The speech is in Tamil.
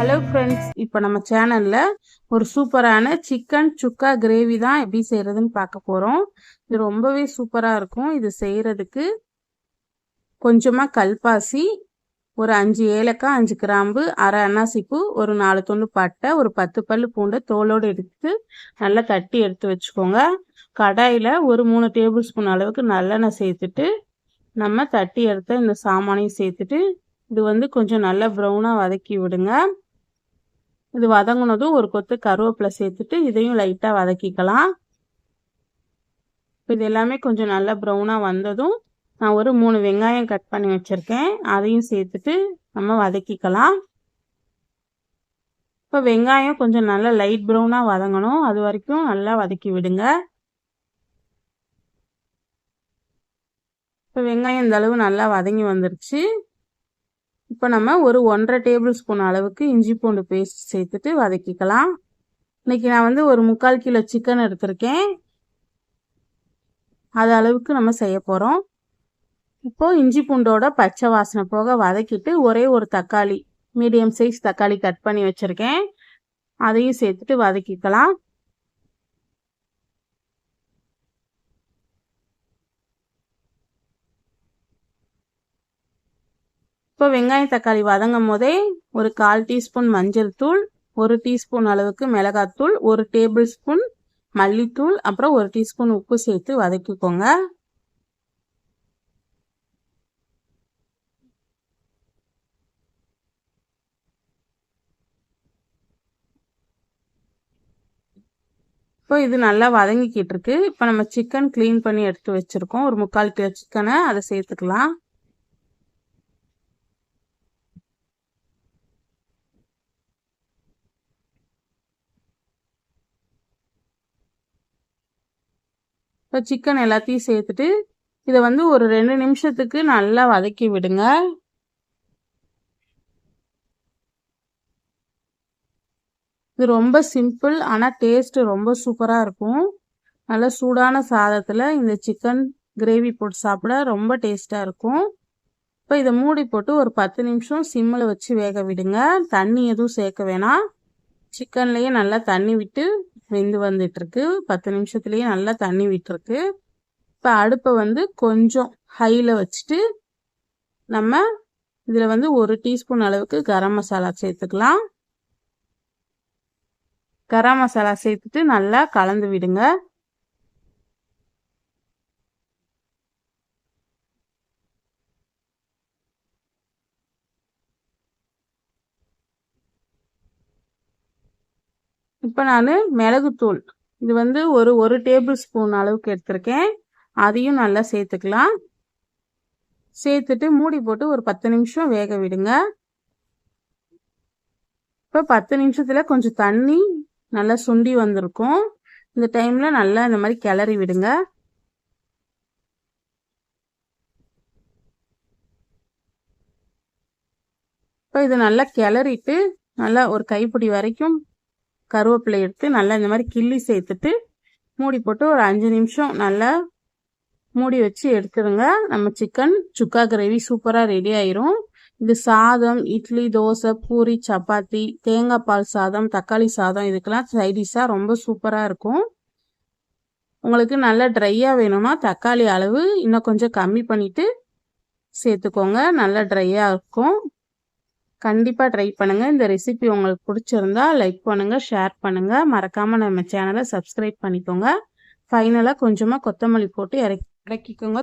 ஹலோ ஃப்ரெண்ட்ஸ், இப்போ நம்ம சேனலில் ஒரு சூப்பரான சிக்கன் சுக்கா கிரேவி தான் எப்படி செய்கிறதுன்னு பார்க்க போகிறோம். இது ரொம்பவே சூப்பராக இருக்கும். இது செய்கிறதுக்கு கொஞ்சமாக கல்பாசி, ஒரு 5 ஏலக்காய், 5 கிராம்பு, அரை அன்னாசிப்பூ, ஒரு 4 துண்டு பட்டை, ஒரு 10 பல் பூண்டை தோலோடு எடுத்து நல்லா தட்டி எடுத்து வச்சுக்கோங்க. கடாயில் ஒரு 3 டேபிள் ஸ்பூன் அளவுக்கு நல்லெண்ணெய் சேர்த்துட்டு நம்ம தட்டி எடுத்த இந்த சாமானையும் சேர்த்துட்டு இது கொஞ்சம் நல்லா ப்ரௌனாக வதக்கி விடுங்க. இது வதங்கினதும் ஒரு கொத்து கருவேப்பிலை சேர்த்துட்டு இதையும் லைட்டாக வதக்கிக்கலாம். இது எல்லாமே கொஞ்சம் நல்லா ப்ரௌனாக வந்ததும் நான் ஒரு 3 வெங்காயம் கட் பண்ணி வச்சுருக்கேன், அதையும் சேர்த்துட்டு நம்ம வதக்கிக்கலாம். இப்போ வெங்காயம் கொஞ்சம் நல்லா லைட் ப்ரௌனாக வதங்கணும், அது வரைக்கும் நல்லா வதக்கி விடுங்க. இப்போ வெங்காயம் இந்த அளவு நல்லா வதங்கி வந்துருச்சு. இப்போ நம்ம ஒரு 1.5 டேபிள் ஸ்பூன் அளவுக்கு இஞ்சி பூண்டு பேஸ்ட் சேர்த்துட்டு வதக்கிக்கலாம். இன்றைக்கி நான் ஒரு 3/4 கிலோ சிக்கன் எடுத்திருக்கேன், அது அளவுக்கு நம்ம செய்ய போகிறோம். இப்போது இஞ்சி பூண்டோட பச்சை வாசனை போக வதக்கிட்டு ஒரே ஒரு தக்காளி, மீடியம் சைஸ் தக்காளி கட் பண்ணி வச்சுருக்கேன், அதையும் சேர்த்துட்டு வதக்கிக்கலாம். இப்போ வெங்காயம் தக்காளி வதங்கும் போதே ஒரு 1/4 டீஸ்பூன் மஞ்சள் தூள், 1 டீஸ்பூன் அளவுக்கு மிளகாத்தூள், 1 டேபிள் ஸ்பூன் மல்லித்தூள், அப்புறம் 1 டீஸ்பூன் உப்பு சேர்த்து வதக்கிக்கோங்க. இப்போ இது நல்லா வதங்கிக்கிட்டு இருக்கு. இப்போ நம்ம சிக்கன் க்ளீன் பண்ணி எடுத்து வச்சுருக்கோம், ஒரு 3/4 கிலோ சிக்கனை, அதை சேர்த்துக்கலாம். இப்போ சிக்கன் எல்லாத்தையும் சேர்த்துட்டு இதை ஒரு 2 நிமிஷத்துக்கு நல்லா வதக்கி விடுங்க. இது ரொம்ப சிம்பிள், ஆனால் டேஸ்ட்டு ரொம்ப சூப்பராக இருக்கும். நல்லா சூடான சாதத்தில் இந்த சிக்கன் கிரேவி போட்டு சாப்பிட ரொம்ப டேஸ்ட்டாக இருக்கும். இப்போ இதை மூடி போட்டு ஒரு 10 நிமிஷம் சிம்மில் வச்சு வேக விடுங்க. தண்ணி எதுவும் சேர்க்க வேணாம், சிக்கன்லேயே நல்லா தண்ணி விட்டு வெந்து வந்துட்டுருக்கு. 10 நிமிஷத்துலேயே நல்லா தண்ணி விட்டுருக்கு. இப்போ அடுப்பை கொஞ்சம் ஹையில் வச்சுட்டு நம்ம இதில் 1 டீஸ்பூன் அளவுக்கு கரம் மசாலா சேர்த்துக்கலாம். கரம் மசாலா சேர்த்துட்டு நல்லா கலந்து விடுங்க. இப்போ நான் மிளகுத்தூள், இது ஒரு டேபிள் ஸ்பூன் அளவுக்கு எடுத்திருக்கேன், அதையும் நல்லா சேர்த்துக்கலாம். சேர்த்துட்டு மூடி போட்டு ஒரு 10 நிமிஷம் வேக விடுங்க. இப்போ 10 நிமிஷத்தில் கொஞ்சம் தண்ணி நல்லா சுண்டி வந்திருக்கும். இந்த டைமில் நல்லா இந்த மாதிரி கிளறி விடுங்க. இப்போ இது நல்லா கிளறிட்டு நல்லா ஒரு கைப்பிடி வரைக்கும் கருவேப்பிலை எடுத்து நல்லா இந்த மாதிரி கிள்ளி சேர்த்துட்டு மூடி போட்டு ஒரு 5 நிமிஷம் நல்லா மூடி வச்சு எடுத்துருங்க. நம்ம சிக்கன் சுக்கா கிரேவி சூப்பராக ரெடி ஆயிரும். இது சாதம், இட்லி, தோசை, பூரி, சப்பாத்தி, தேங்காய் பால் சாதம், தக்காளி சாதம், இதுக்கெல்லாம் சைடிஷாக ரொம்ப சூப்பராக இருக்கும். உங்களுக்கு நல்லா ட்ரையாக வேணும்னா தக்காளி அளவு இன்னும் கொஞ்சம் கம்மி பண்ணிவிட்டு சேர்த்துக்கோங்க, நல்லா ட்ரையாக இருக்கும். கண்டிப்பாக ட்ரை பண்ணுங்கள். இந்த ரெசிபி உங்களுக்கு பிடிச்சிருந்தா லைக் பண்ணுங்கள், ஷேர் பண்ணுங்கள், மறக்காமல் நம்ம சேனலை சப்ஸ்கிரைப் பண்ணிக்கோங்க. ஃபைனலாக கொஞ்சமாக கொத்தமல்லி போட்டு இறக்கிக்கோங்க.